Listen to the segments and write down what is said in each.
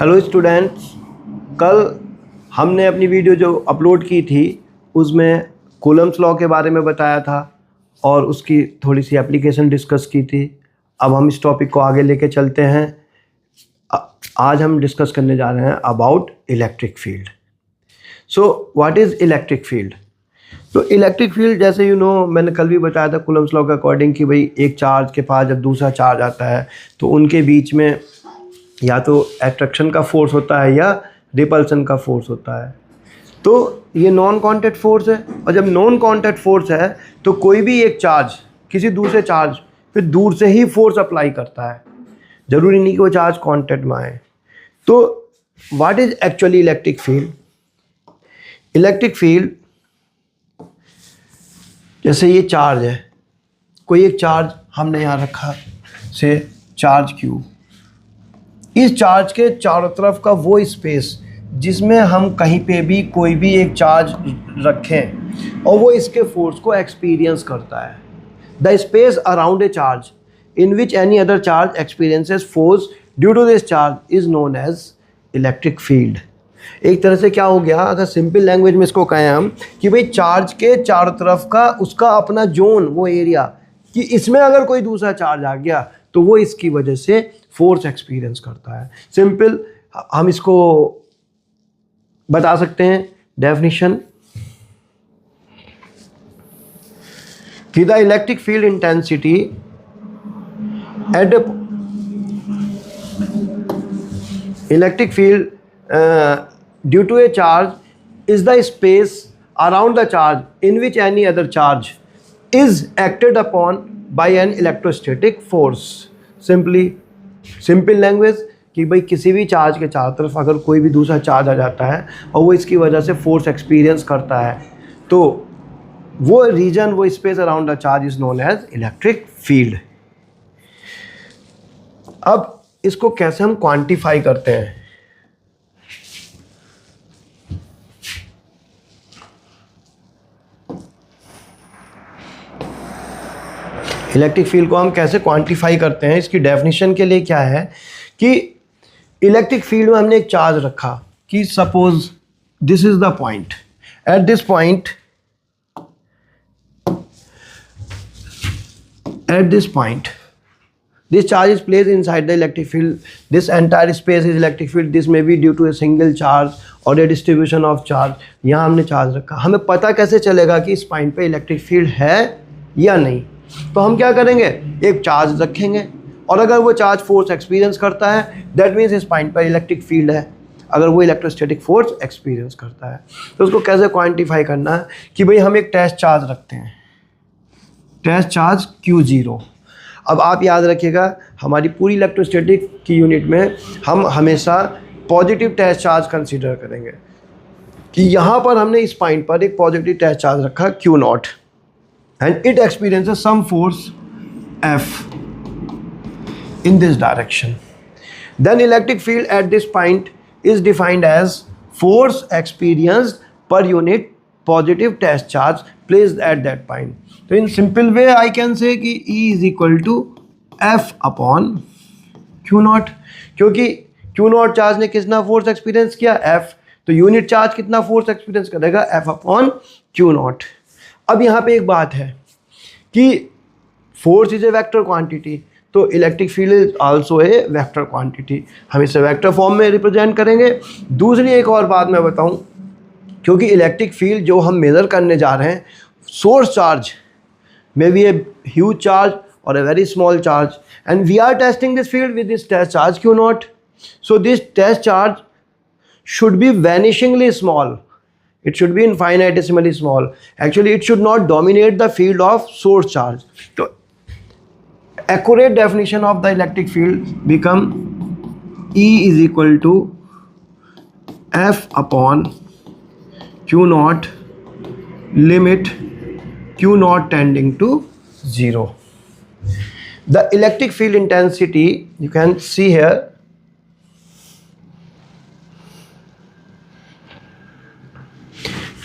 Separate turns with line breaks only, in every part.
Hello students, कल हमने अपनी वीडियो जो अपलोड की थी उसमें कूलम्स लॉ के बारे में बताया था और उसकी थोड़ी सी एप्लीकेशन डिस्कस की थी। अब हम इस टॉपिक को आगे लेके चलते हैं। आज हम डिस्कस करने जा रहे हैं about electric field. So what is electric field? तो इलेक्ट्रिक फील्ड जैसे मैंने कल भी बताया था कूलम्स लॉ के अकॉर्डिंग कि भाई एक चार्ज के पास जब दूसरा चार्ज आता है तो उनके बीच में या तो एट्रैक्शन का फोर्स होता है या रिपल्सन का फोर्स होता है। तो ये नॉन कांटेक्ट फोर्स है, और जब नॉन कांटेक्ट फोर्स है तो कोई भी एक चार्ज किसी दूसरे चार्ज पे दूर से ही फोर्स अप्लाई करता है, ज़रूरी नहीं कि वो चार्ज कांटेक्ट में आए। तो what is actually electric field? Electric field जैसे ये चार्ज है, कोई एक चार्ज हमने यहाँ रखा से चार्ज Q। इस चार्ज के चारों तरफ का वो स्पेस जिसमें हम कहीं पे भी कोई भी एक चार्ज रखें और वो इसके फोर्स को एक्सपीरियंस करता है। The space around a charge in which any other charge experiences force due to this charge is known as electric field. एक तरह से क्या हो गया, अगर सिंपल लैंग्वेज में इसको कहें हम कि भाई चार्ज के चारों तरफ का उसका अपना जोन, वो एरिया, कि इसमें अगर कोई दूसरा चार्ज आ गया तो वो इसकी वजह से फोर्स एक्सपीरियंस करता है। सिंपल हम इसको बता सकते हैं डेफिनेशन कि the electric field intensity at electric field due to a charge is the space around the charge in which any other charge is acted upon by an electrostatic force। Simple language कि भाई किसी भी charge के चारों तरफ अगर कोई भी दूसरा चार्ज आ जाता है और वो इसकी वजह से फोर्स एक्सपीरियंस करता है तो वो रीजन, वो space around the charge is known as electric field. अब इसको कैसे हम क्वांटिफाई करते हैं? इलेक्ट्रिक फील्ड को हम कैसे क्वांटिफाई करते हैं, इसकी डेफिनेशन के लिए क्या है कि इलेक्ट्रिक फील्ड में हमने एक चार्ज रखा कि suppose this is the point, at this point this charge is placed inside the electric field. This entire space is electric field. This may be due to a single charge or a distribution of charge। यहाँ हमने charge रखा, हमें पता कैसे चलेगा कि इस point पे इलेक्ट्रिक फील्ड है या नहीं? तो हम क्या करेंगे, एक चार्ज रखेंगे और अगर वो चार्ज फोर्स एक्सपीरियंस करता है दैट मीन्स इस पॉइंट पर इलेक्ट्रिक फील्ड है। अगर वो इलेक्ट्रोस्टैटिक फोर्स एक्सपीरियंस करता है तो उसको कैसे क्वांटिफाई करना है कि भाई हम एक टेस्ट चार्ज रखते हैं, टेस्ट चार्ज Q0। अब आप याद रखिएगा हमारी पूरी इलेक्ट्रोस्टैटिक की यूनिट में हम हमेशा पॉजिटिव टेस्ट चार्ज कंसीडर करेंगे कि यहाँ पर हमने इस पॉइंट पर एक पॉजिटिव टेस्ट चार्ज रखा Q0 and it experiences some force F in this direction. Then electric field at this point is defined as force experienced per unit positive test charge placed at that point. So in simple way I can say कि E is equal to F upon Q0, क्योंकि Q0 charge ने कितना force experience किया, F, तो unit charge कितना force experience करेगा, F upon Q0। अब यहाँ पे एक बात है कि force is a vector quantity, तो electric field is also a vector quantity, हम इसे वेक्टर फॉर्म में रिप्रेजेंट करेंगे। दूसरी एक और बात मैं बताऊं, क्योंकि इलेक्ट्रिक फील्ड जो हम मेज़र करने जा रहे हैं, source charge may be a huge charge और a very small charge, and we are testing this field with this test charge Q0। So this test charge should be vanishingly small. It should be infinitesimally small. Actually, it should not dominate the field of source charge. So, accurate definition of the electric field become E is equal to F upon Q0 limit Q0 tending to 0. The electric field intensity you can see here.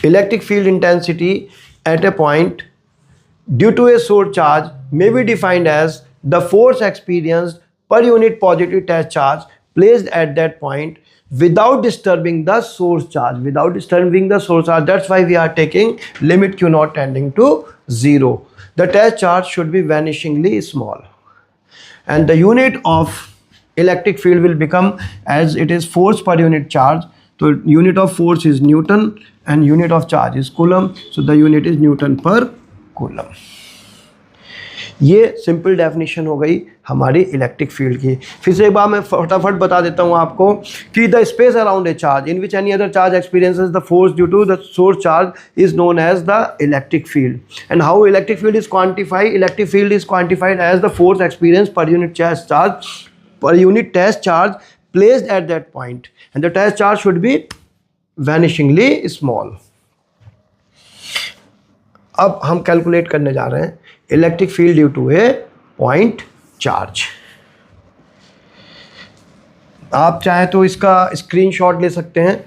Electric field intensity at a point due to a source charge may be defined as the force experienced per unit positive test charge placed at that point without disturbing the source charge. Without disturbing the source charge, that's why we are taking limit q naught tending to 0. The test charge should be vanishingly small, and the unit of electric field will become, as it is force per unit charge, so unit of force is Newton and unit of charge is Coulomb, so the unit is Newton per Coulomb. ये simple definition हो गई हमारी electric field की। फिर से एक बार मैं फटाफट बता देता हूँ आपको कि the space around a charge in which any other charge experiences the force due to the source charge is known as the electric field. And how electric field is quantified? Electric field is quantified as the force experience per unit charge per unit test charge placed at that point, and the test charge should be vanishingly small. अब हम calculate करने जा रहे हैं electric field due to a point charge. आप चाहें तो इसका स्क्रीनशॉट ले सकते हैं।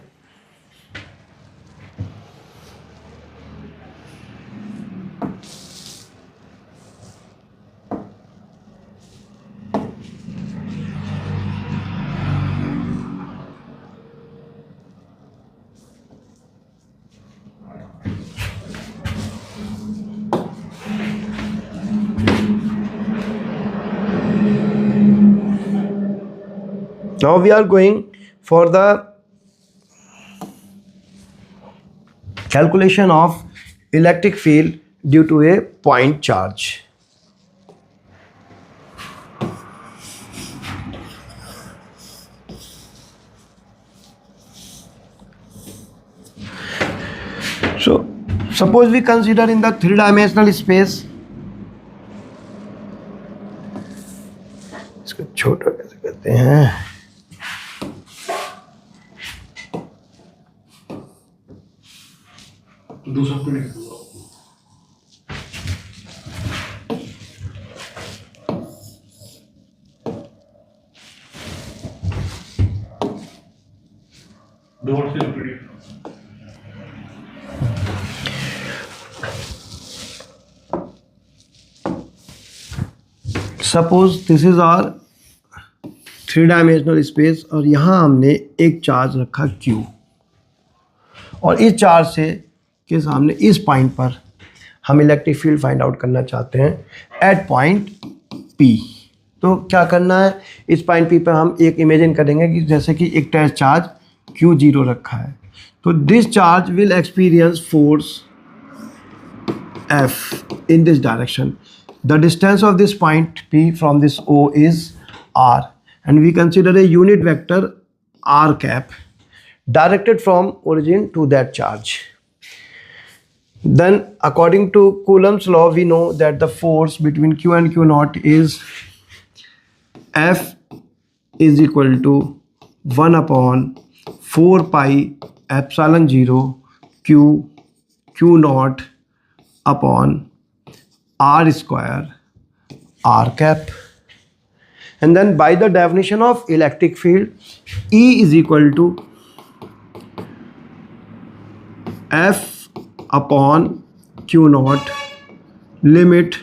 Now we are going for the calculation of electric field due to a point charge. So suppose we consider in the three-dimensional space, इसको छोटा कैसे करते हैं, दूसरा plate suppose this is our three dimensional space और यहाँ हमने एक चार्ज रखा Q, और इस चार्ज से के सामने इस पॉइंट पर हम इलेक्ट्रिक फील्ड फाइंड आउट करना चाहते हैं एट पॉइंट P। तो क्या करना है, इस पॉइंट P पर हम एक इमेजिन करेंगे कि जैसे कि एक टेस्ट चार्ज Q0 रखा है, तो this charge will experience force F in this direction. The distance of this point P from this O is R, and we consider a unit vector R cap directed from origin to that charge. Then according to Coulomb's law, we know that the force between Q and Q naught is F is equal to 1 upon 4 pi epsilon 0 Q naught upon R square R cap. And then by the definition of electric field, E is equal to F upon Q naught limit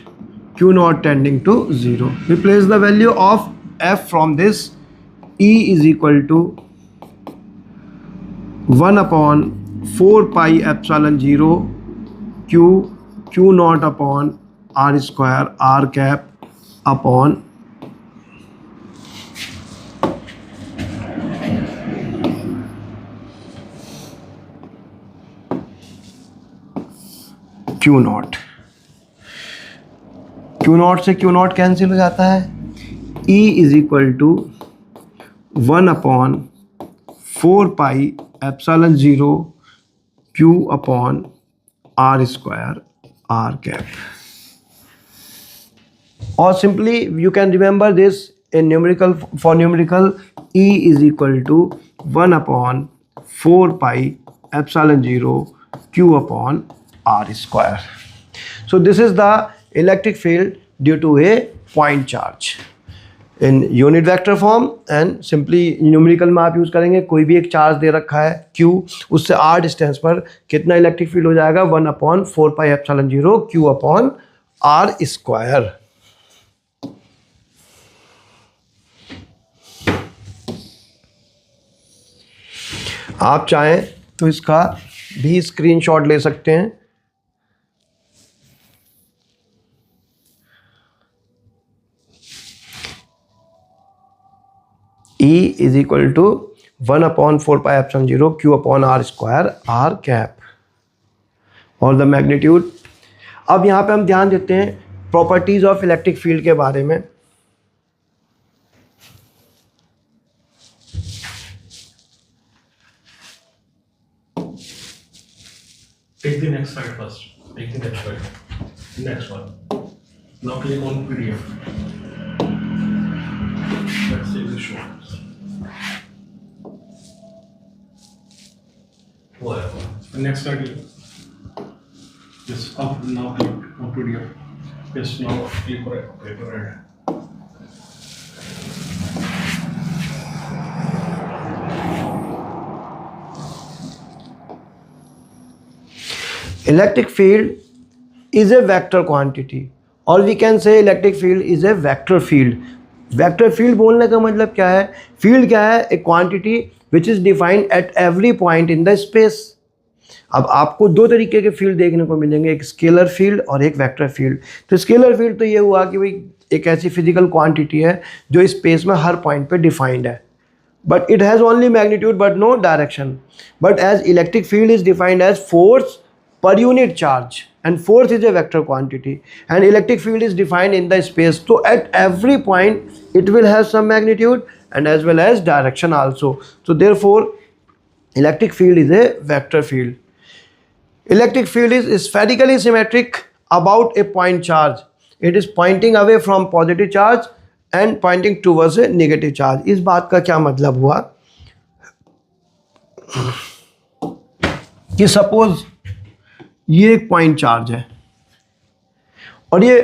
Q naught tending to 0. We place the value of F from this. E is equal to 1 upon 4 pi epsilon 0 Q naught upon R square R cap upon Q naught। Q naught से Q naught cancel हो जाता है। E is equal to 1 upon 4 pi epsilon 0 Q upon R square R cap. Or simply you can remember this in numerical, for numerical E is equal to 1 upon 4 pi epsilon 0 Q upon R square. So this is the electric field due to a point charge in unit vector form, and simply numerical में आप use करेंगे, कोई भी एक charge दे रखा है Q, उससे R distance पर कितना इलेक्ट्रिक फील्ड हो जाएगा 1 upon 4 pi epsilon 0 Q upon R square। आप चाहें तो इसका भी स्क्रीनशॉट ले सकते हैं। E is equal to 1/4πε0 Q/r² r cap और द मैग्नीट्यूड। अब यहाँ पे हम ध्यान देते हैं प्रॉपर्टीज ऑफ इलेक्ट्रिक फील्ड के बारे में।
Take the next slide first. Take the next slide. Next one. Now click on PDF. Let's see the show. Whatever. Next slide. Yes. Up now click on PDF. Yes. Now click on paper head.
Electric field is a vector quantity or we can say electric field is a vector field. Vector field बोलने का मतलब क्या है? Field क्या है? A quantity which is defined at every point in the space. अब आपको दो तरीके के फील्ड देखने को मिलेंगे, एक स्केलर फील्ड और एक वेक्टर फील्ड। तो स्केलर फील्ड तो ये हुआ कि भाई एक ऐसी फिजिकल क्वांटिटी है जो स्पेस में हर पॉइंट पे डिफाइंड है, but it has only magnitude but no direction. But as electric field is defined as force per unit charge and force is a vector quantity and electric field is defined in the space, so at every point it will have some magnitude and as well as direction also. So therefore electric field is a vector field. Electric field is spherically symmetric about a point charge. It is pointing away from positive charge and pointing towards a negative charge. इस बात का क्या मतलब हुआ कि suppose ये एक point charge है और ये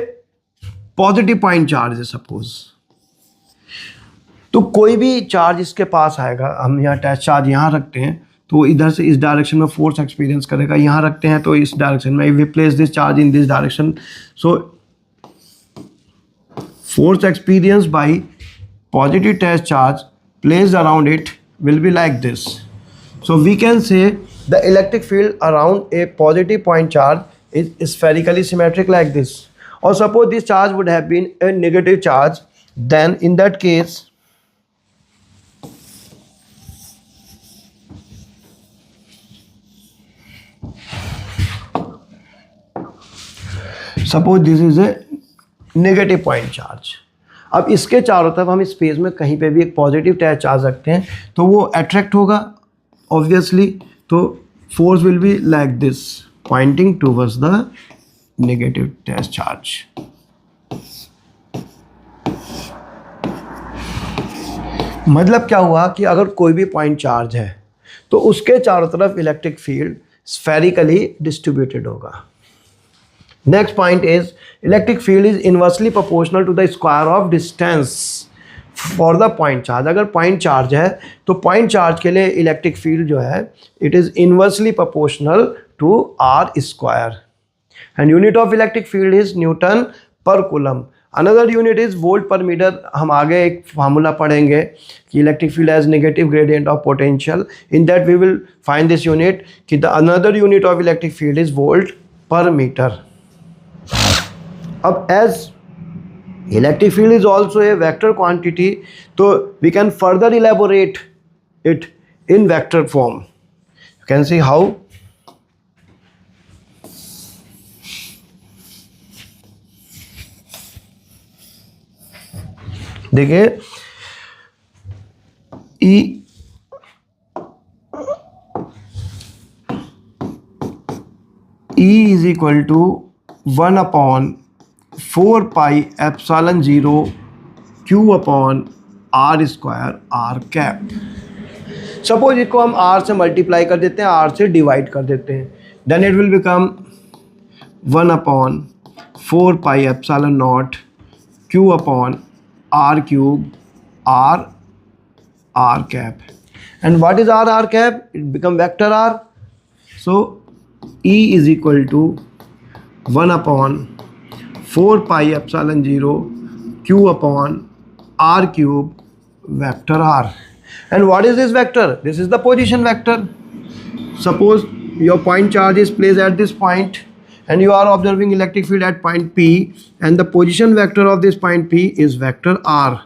पॉजिटिव पॉइंट चार्ज है सपोज, तो कोई भी चार्ज इसके पास आएगा, हम यहाँ अटैच चार्ज यहाँ रखते हैं तो इधर से इस डायरेक्शन में फोर्स एक्सपीरियंस करेगा, यहाँ रखते हैं तो इस डायरेक्शन में, we place this charge in this direction, so force experienced by positive test charge placed around it will be like this. So we can say the electric field around a positive point charge is spherically symmetric like this. Or suppose this charge would have been a negative charge, then in that case suppose this is a negative point charge. अब इसके चारों तरफ हम space में कहीं पे भी एक पॉजिटिव टैच चार्ज रखते हैं तो वो अट्रैक्ट होगा ऑब्वियसली, तो force will be like this pointing towards the negative test charge. मतलब क्या हुआ कि अगर कोई भी पॉइंट चार्ज है तो उसके चारों तरफ इलेक्ट्रिक फील्ड स्फेरिकली डिस्ट्रीब्यूटेड होगा। Next point is electric field is inversely proportional to the square of distance for the point charge. अगर point charge है तो point charge के लिए electric field जो है it is inversely proportional to r square and unit of electric field is Newton per coulomb. Another unit is volt per meter. हम आगे एक फार्मूला पढ़ेंगे कि electric field has negative gradient of potential. In that we will find this unit कि the another unit of electric field is volt per meter. अब as electric field is also a vector quantity, so we can further elaborate it in vector form. You can see how. देखिए E is equal to 1/4πε0 Q/r² r cap. Suppose इसको हम r से multiply कर देते हैं, r से divide कर देते हैं, then it will become 1/4πε0 Q/r³ r cap. And what is r cap? It become vector r. So E is equal to 1/4πε0 Q/r³ vector r. And what is this vector? This is the position vector. Suppose your point charge is placed at this point and you are observing electric field at point P, and the position vector of this point P is vector R.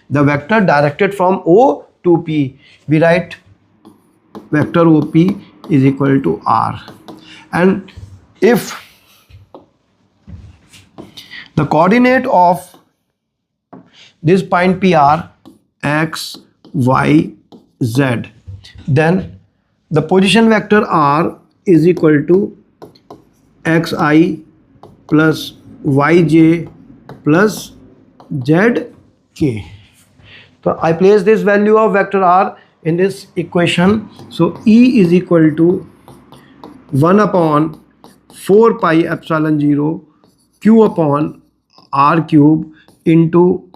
The vector directed from O to P. We write vector OP is equal to R. And if the coordinate of this point P are X, Y, Z, then the position vector R is equal to Xi plus Yj plus Zk. So I place this value of vector R in this equation. So E is equal to 1 upon 4 pi epsilon 0 Q upon R cube into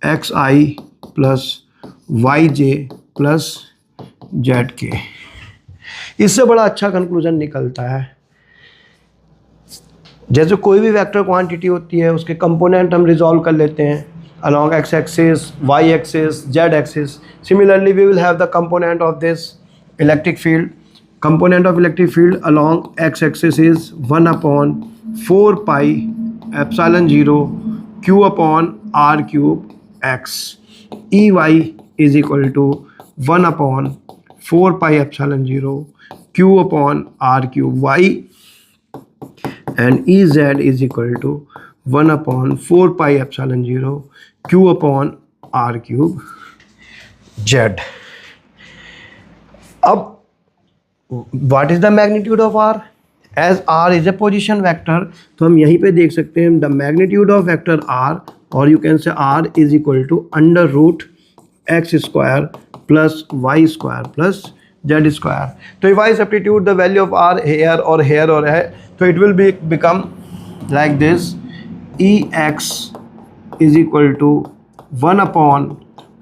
Xi plus Yj plus Zk. इससे बड़ा अच्छा conclusion निकलता है। जैसे कोई भी vector quantity होती है उसके कंपोनेंट हम रिजॉल्व कर लेते हैं along x axis, y axis, z axis. Similarly, we will have the component of this electric field. Component of electric field along x axis is 1 upon 4 pi epsilon 0 q upon r cube x. Ey is equal to 1 upon 4 pi epsilon 0 q upon r cube y, and Ez is equal to 1 upon 4 pi epsilon 0 q upon r cube z. अब what is the magnitude of r? As r is a position vector, तो हम यहीं पे देख सकते हैं the magnitude of vector r, or you can say r is equal to under root x square plus y square plus z square. So if I substitute the value of r here or here or here, so it will become like this. Ex is equal to 1 upon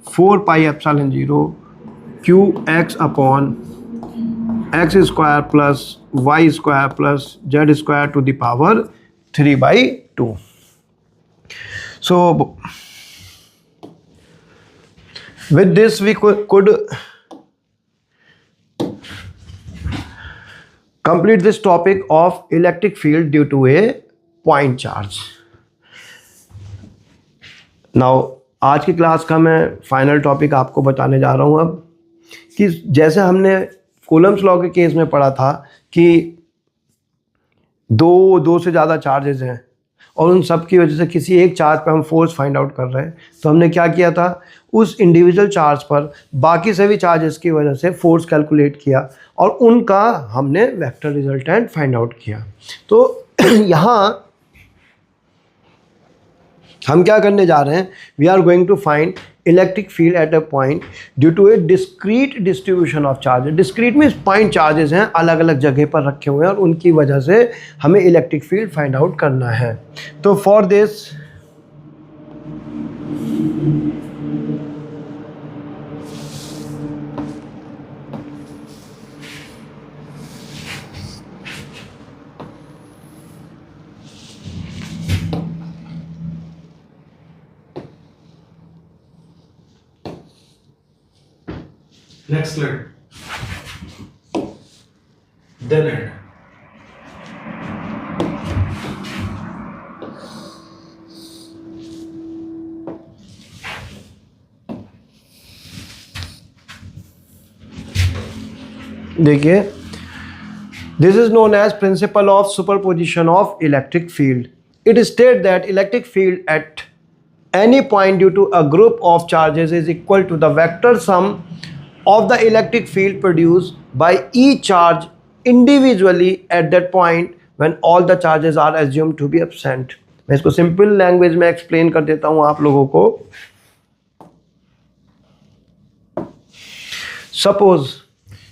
4 pi epsilon 0 qx upon x square plus y square plus z square to the power 3 by 2. So with this we could complete this topic of electric field due to a point charge. Now आज की class का मैं final topic आपको बताने जा रहा हूँ अब, कि जैसे हमने कूलम्स लॉ के केस में पढ़ा था कि दो से ज़्यादा चार्जेस हैं और उन सब की वजह से किसी एक चार्ज पर हम फोर्स फाइंड आउट कर रहे हैं, तो हमने क्या किया था, उस इंडिविजुअल चार्ज पर बाकी सभी चार्जेस की वजह से फोर्स कैलकुलेट किया और उनका हमने वेक्टर रिजल्टेंट फाइंड आउट किया। तो यहाँ हम क्या करने जा रहे हैं, we are going to find electric field at a point due to a discrete distribution of charges. Discrete means point charges हैं, अलग अलग जगह पर रखे हुए हैं और उनकी वजह से हमें इलेक्ट्रिक फील्ड फाइंड आउट करना है। तो for this
next slide, then add.
देखिए, this is known as principle of superposition of electric field. It states that electric field at any point due to a group of charges is equal to the vector sum of the electric field produced by each charge individually at that point when all the charges are assumed to be absent. मैं इसको simple language में explain कर देता हूँ आप लोगों को। Suppose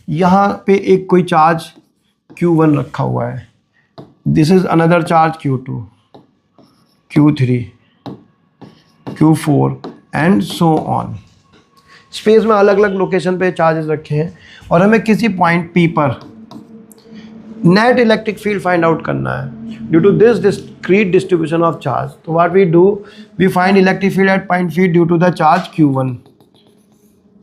यहाँ पे एक कोई चार्ज Q1 रखा हुआ है, this is another charge Q2, Q3, Q4 and so on. Space में अलग अलग लोकेशन पे चार्जेस रखे हैं और हमें किसी पॉइंट P पर net electric field find out करना है due to this discrete distribution of charge. तो what we do, we find electric field at point P due to the charge Q1।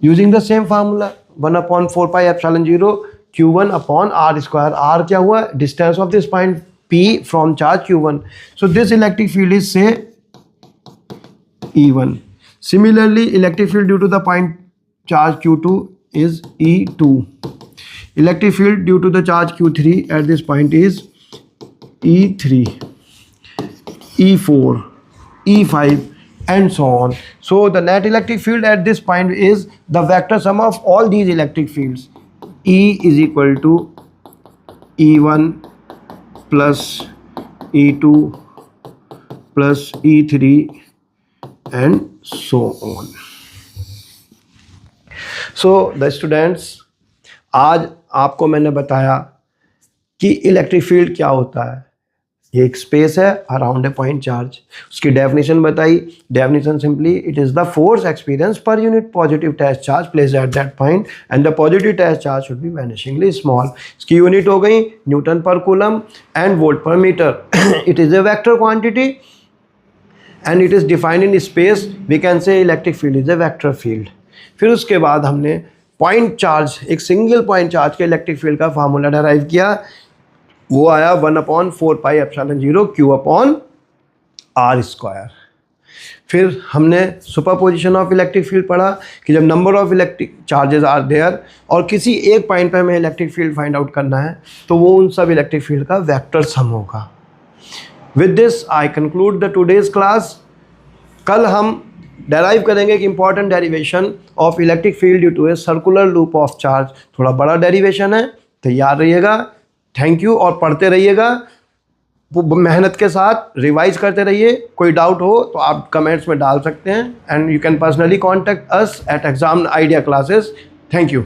Using the same formula 1/4 pi epsilon 0 Q1 upon R square. R क्या हुआ? Distance of this point P from charge Q1। So this electric field is say E1। Similarly, electric field due to the point charge Q2 is E2. Electric field due to the charge Q3 at this point is E3, E4, E5 and so on. So the net electric field at this point is the vector sum of all these electric fields. E is equal to E1 plus E2 plus E3 and so on. So the students, आज आपको मैंने बताया कि electric field क्या होता है। ये एक स्पेस है अराउंड ए पॉइंट चार्ज। उसकी डेफिनेशन बताई। Definition simply it is the force experience per unit positive test charge placed at that point and the positive test charge should be vanishingly small. इसकी unit हो गई newton per coulomb and volt per metre. It is a vector quantity and it is defined in space. We can say electric field is a vector field. फिर उसके बाद हमने point charge, एक single point charge के electric field का formula derive किया। वो आया 1/4 pi epsilon 0 Q upon R square. फिर हमने सुपरपोजिशन ऑफ इलेक्ट्रिक फील्ड पढ़ा कि जब number of electric charges are there और किसी एक पॉइंट पे हमें इलेक्ट्रिक फील्ड फाइंड आउट करना है तो वो उन सब इलेक्ट्रिक फील्ड का वेक्टर सम होगा। With this I conclude the today's class. कल हम डेराइव करेंगे कि important derivation of electric field due to a circular loop of charge. थोड़ा बड़ा डेरिवेशन है, तैयार रहिएगा। Thank you. और पढ़ते रहिएगा, मेहनत के साथ रिवाइज करते रहिए। कोई डाउट हो तो आप कमेंट्स में डाल सकते हैं and you can personally contact us at exam idea classes. Thank you.